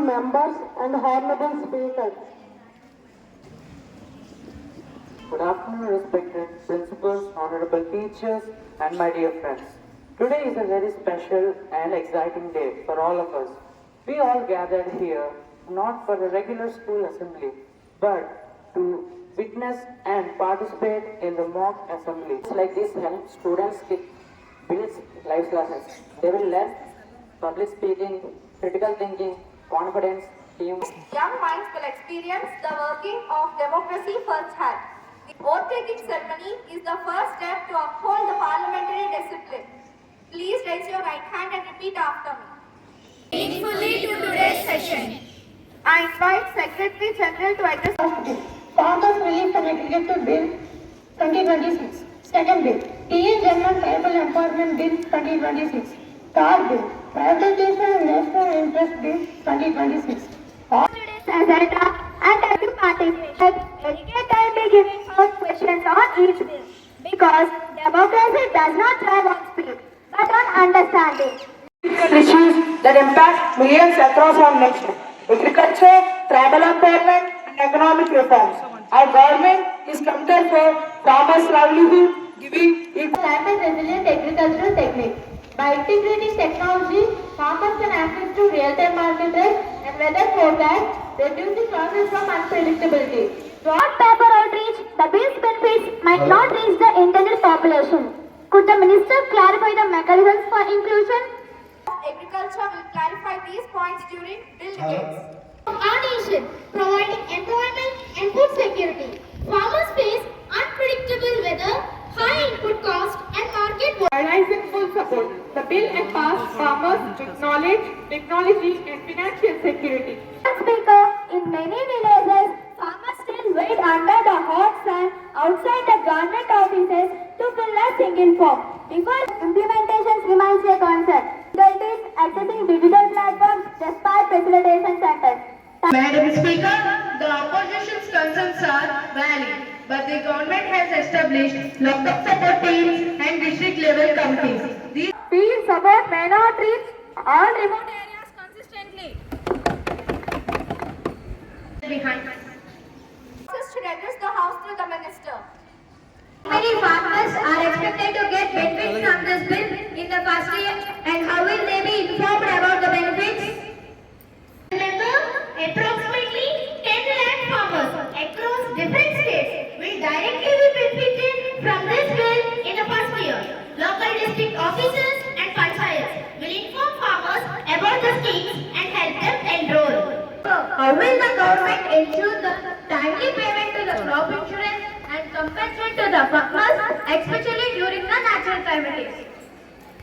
members and honorable speakers. Good afternoon, respected principals, honorable teachers, and my dear friends. Today is a very special and exciting day for all of us. We all gathered here not for a regular school assembly, but to witness and participate in the mock assembly. Like this help students build life lessons. They will learn public speaking, critical thinking, confidence, team. Young minds will experience the working of democracy firsthand. The oath-taking ceremony is the first step to uphold the parliamentary discipline. Please raise your right hand and repeat after me. Meaningfully to today's session. I invite Secretary General to address. Farmers Relief and Agriculture Bill 2026. Second bill, TN General Tribal Empowerment Bill 2026. Third bill, Privatization and National Interest Bill 2026. Today's agenda and active participation. Educate and be giving first questions on each bill. Because democracy does not thrive on speed, but on understanding. Issues that impact millions across our nation. Agriculture, tribal empowerment, and economic reforms. Our government is committed for farmers' livelihood, giving equal Climate resilient agricultural techniques. By integrating technology, farmers can access to real-time market rates and weather forecasts, reducing losses from unpredictability. Broad paper outreach, the bill's benefits might not reach the intended population. Could the minister clarify the mechanisms for inclusion? Agriculture will clarify these points during bill debates. Our nation, providing employment and food security. Farmers face unpredictable weather, high input cost and market in full support. The bill empowers farmers with knowledge, technology, and financial security. Speaker, in many villages, farmers still wait under the hot sun outside the government offices to fill a single form. Before implementations remains a concern. Difficulties accessing digital platforms despite facilitation centers. Madam Speaker, the opposition's concerns are valid, but the government has established local support teams and district level committees. These Field support may not reach all remote areas consistently. behind. Ministers should address the House through the Minister. Many farmers are expected to get benefits from this bill in the first year, and how will they be informed about the benefits? Remember, approximately 10 lakh farmers across different states will directly be benefited from this bill in the first year. Local district officers and panchayats will inform farmers about the schemes and help them enroll. How will the government ensure the timely payment to the crop insurance and compensate to the farmers, especially during the natural calamities?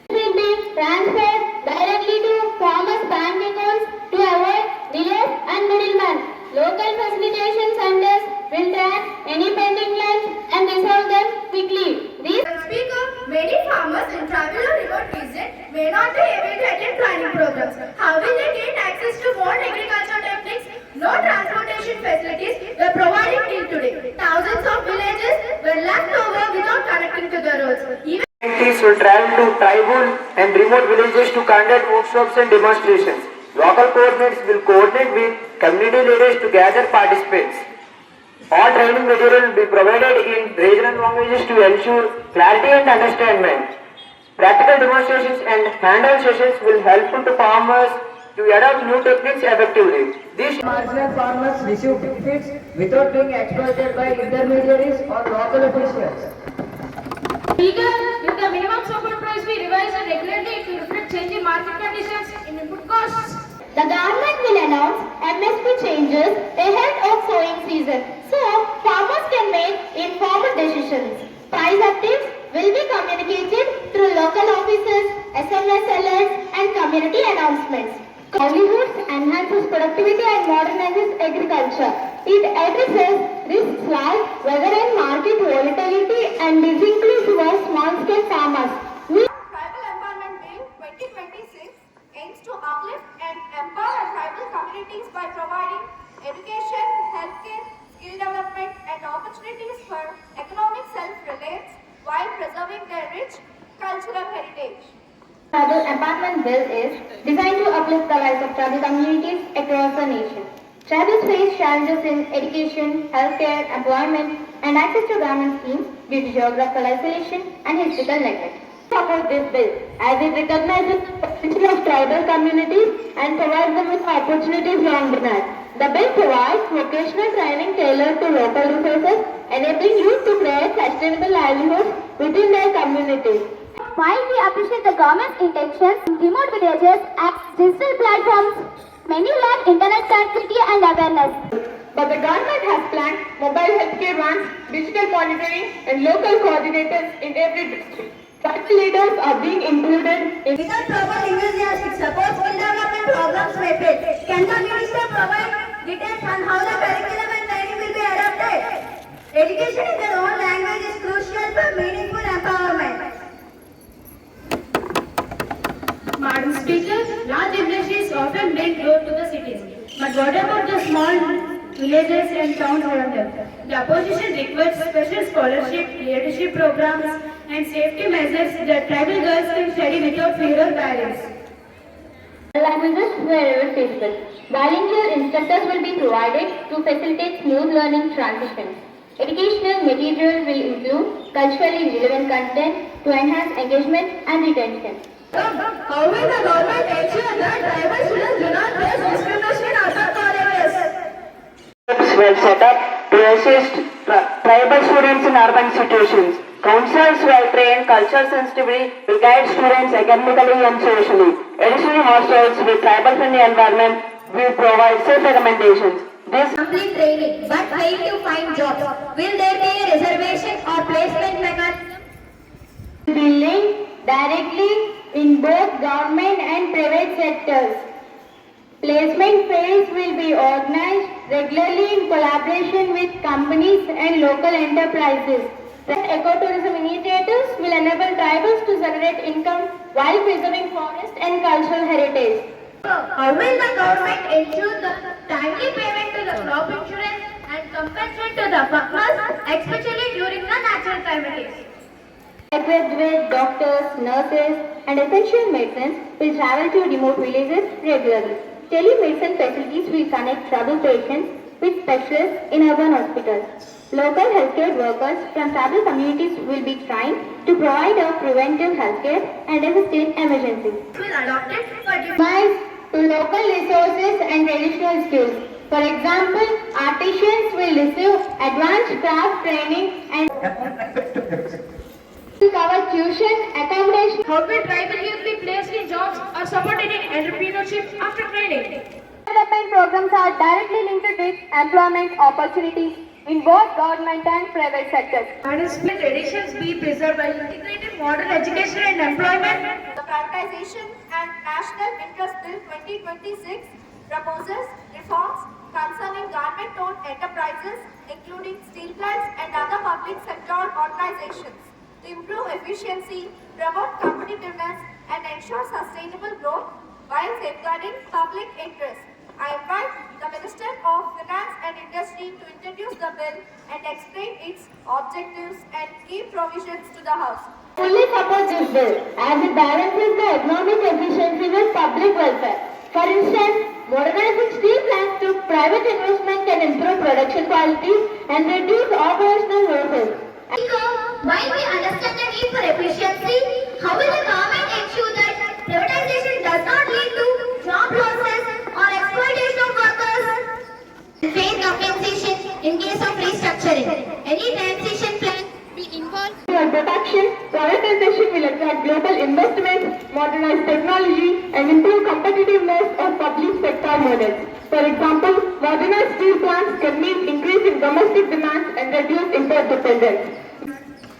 Will be transferred directly to farmers' bank accounts to avoid delays and middlemen. Local facilitation centers will track any pending claims and resolve them quickly. These Speaker, many farmers in tribal or remote regions may not be able to attend training programs. How will they gain access to more agricultural techniques? No transportation facilities were provided till today. Thousands of villages were left over without connecting to the roads. Even Scientists will travel to tribal and remote villages to conduct workshops and demonstrations. Local coordinates will coordinate with community leaders to gather participants. All training material will be provided in regional languages to ensure clarity and understanding. Practical demonstrations and hands-on sessions will help to farmers to adopt new techniques effectively. These marginal farmers receive benefits without being exploited by intermediaries or local officials. Speaker, if the minimum support price be revised regularly to reflect changing market conditions in input costs. The government will announce MSP changes ahead of sowing season, so farmers can make informed decisions. Price updates will be communicated through local offices, SMS alerts, and community announcements. Livelihoods enhances productivity and modernizes agriculture. It addresses risks like weather and market volatility and is inclusive of small-scale farmers. Tribal Empowerment Bill 2026 aims to uplift and empower tribal communities by providing education, healthcare, skill development, and opportunities for economic self-reliance while preserving their rich cultural heritage. Tribal Empowerment bill is designed to uplift the lives of tribal communities across the nation. Tribals face challenges in education, healthcare, employment, and access to government schemes due to geographical isolation and historical neglect. Support this bill as it recognizes the potential of tribal communities and provides them with opportunities long denied. The bill provides vocational training tailored to local resources, enabling youth to create sustainable livelihoods within their communities. While we appreciate the government's intentions, remote villages as digital platforms, many lack internet connectivity and awareness. But the government has planned mobile healthcare vans, digital monitoring, and local coordinators in every district. Tribal leaders are being included in Without proper linguistic support, skill development programs may fail. Can the minister provide details on how the curriculum and training will be adopted? Education in their own language is crucial for meaningful empowerment. Madam Speaker, large industries often bring growth to the cities. But what about the small villages and towns around them? The opposition requires special scholarship, leadership programs, and safety measures that tribal girls can study without fear or barriers. Languages wherever feasible. Volunteer instructors will be provided to facilitate smooth learning transitions. Educational material will include culturally relevant content to enhance engagement and retention. How will the government ensure that tribal students do not face discrimination in other colleges? Well set up to assist tribal students in urban situations. Counselors well trained, cultural sensitivity will guide students academically and socially. Additional hostels with tribal friendly environment will provide safe recommendations. This Complete training but fail to find jobs. Will there be a reservation or placement mechanism? be linked directly in both government and private sectors. Placement fairs will be organized regularly in collaboration with companies and local enterprises. The ecotourism initiatives will enable tribals to generate income while preserving forest and cultural heritage. How will the government ensure the timely payment to the crop insurance and compensation to the farmers, especially during the natural calamities? Graduate doctors, nurses, and essential medicines will travel to remote villages regularly. Telemedicine facilities will connect tribal patients with specialists in urban hospitals. Local healthcare workers from tribal communities will be trained to provide a preventive healthcare and assist in emergencies. Will adopted for Advice to local resources and traditional skills. For example, artisans will receive advanced craft training and cover tuition, accommodation. How will tribal youth be placed in jobs or supported in entrepreneurship after training? Development programs are directly linked with employment opportunities in both government and private sectors. Madam Speaker, traditions be preserved by integrating modern education and employment. The Privatization and National Interest Bill 2026 proposes reforms concerning government-owned enterprises, including steel plants and other public sector organizations, to improve efficiency, promote competitiveness, and ensure sustainable growth while safeguarding public interest. I invite the Minister of Finance and Industry to introduce the bill and explain its objectives and key provisions to the House. Fully support this bill as it balances the economic efficiency with public welfare. For instance, modernizing steel plants through private investment can improve production quality and reduce operational losses. While we understand the need for efficiency, how will the government ensure that privatization does not lead to job losses or exploitation of workers? Fair compensation in case of restructuring. Any transition plan will involve For protection, privatization will attract global investments, modernize technology, and improve competitiveness of public sector models. For example, modernized steel plants can mean increase in domestic demand and reduce import dependence.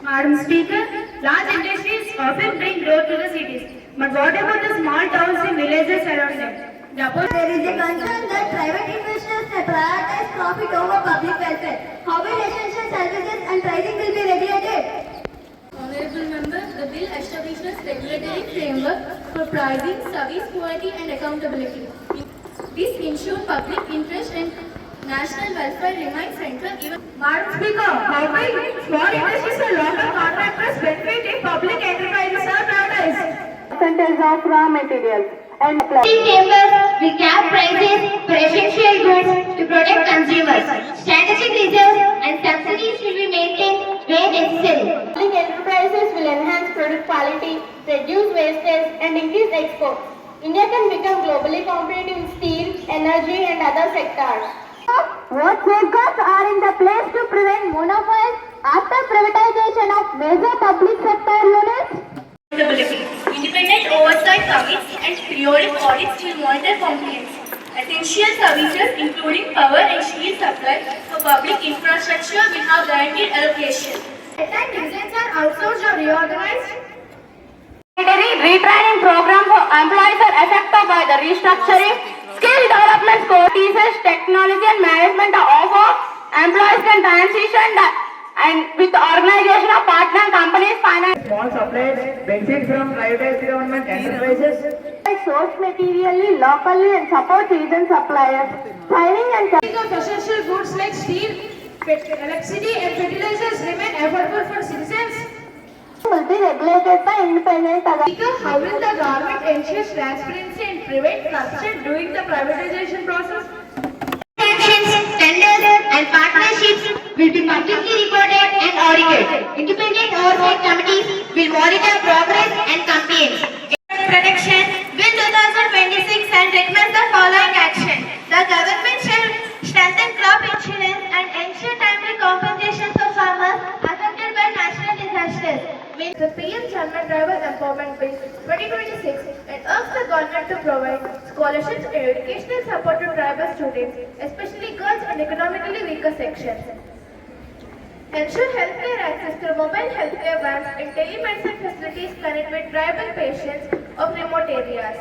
Madam Speaker, large industries often bring growth to the cities. But what about the small towns and villages around them? There is a concern that private investors may prioritize profit over public welfare. How will essential services and pricing will be regulated? Honorable Member, the bill establishes regulatory framework for pricing, service quality and accountability. This ensures public interest and national welfare remain central even. Madam Speaker, how will small industries and local contractors benefit if public enterprises are privatized? percentage of raw materials and These chambers will cap prices for essential goods to protect consumers. Strategic reserves and subsidies will be maintained where necessary. public enterprises will enhance product quality, reduce wastage, and increase exports. India can become globally competitive in steel, energy, and other sectors. What safeguards are in the place to prevent monopoly after privatization of major public sector units? Accountability. Independent oversight committees and periodic audits will monitor compliance. Essential services including power and steel supply for public infrastructure will have guaranteed allocation. At divisions are outsourced or reorganized. Retraining program for employees are affected by the restructuring. Skill development courses, technology and management are offered. Employees can transition and with the organization of partner companies finance. Small suppliers benefit from privatized government enterprises. Source materially, locally and support season suppliers. Training and Of essential goods like steel, electricity and fertilizers remain affordable for citizens. will be regulated by independent Because how will the government ensure transparency and prevent corruption during the privatization process? Actions, tenders and partnerships will be publicly reported and audited. Independent oversight committees will monitor progress and campaigns. Protection Bill 2026 and recommends the following action. The government shall strengthen crop insurance and ensure timely compensation for farmers affected by natural disasters. The PM Chairman Driver Empowerment Bill 2026 and urge the government to provide scholarships and educational support to tribal students, especially girls and economically weaker sections. Ensure healthcare access through mobile healthcare vans and telemedicine facilities connect with tribal patients of remote areas.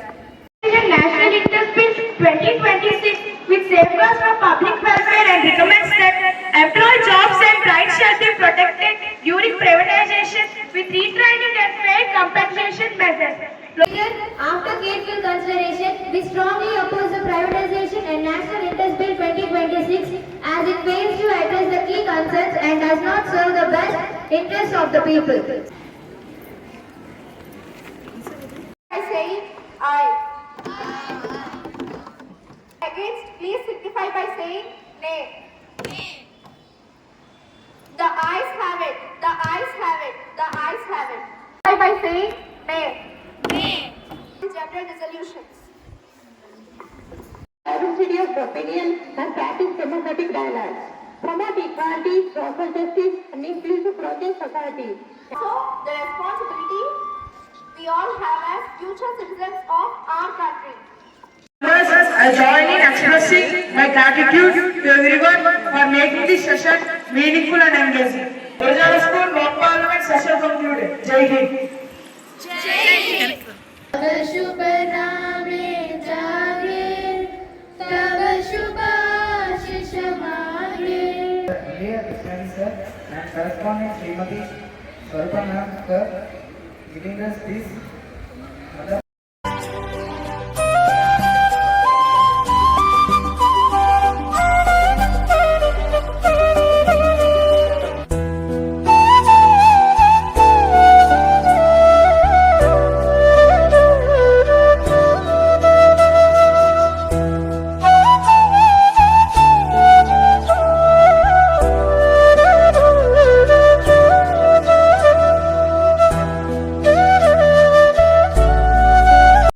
National Interest Bill 2026 with safeguards for public welfare and recommends that employee jobs and rights shall be protected during privatization with retraining and fair compensation measures. After careful consideration, we strongly oppose the privatization and National Interest Bill 2026 as it fails to address the key concerns and does not serve the best interests of the people. I say aye. Against, please signify by saying nay. The ayes have it. The ayes have it. The ayes have it. By saying nay. Gender resolutions. Diversity of opinion and practice democratic dialogue. Promote equality, social justice, and inclusive progress society. So, the responsibility we all have as future citizens of our country. I join in expressing my gratitude to everyone for making this session meaningful and engaging. Gurajada School Mock Parliament session concluded. Jai Hind. तब शुभ नामे जागे तब शुभाशिष मागे. Dear sir and correspondent Srimati Swarupa ma'am for giving us this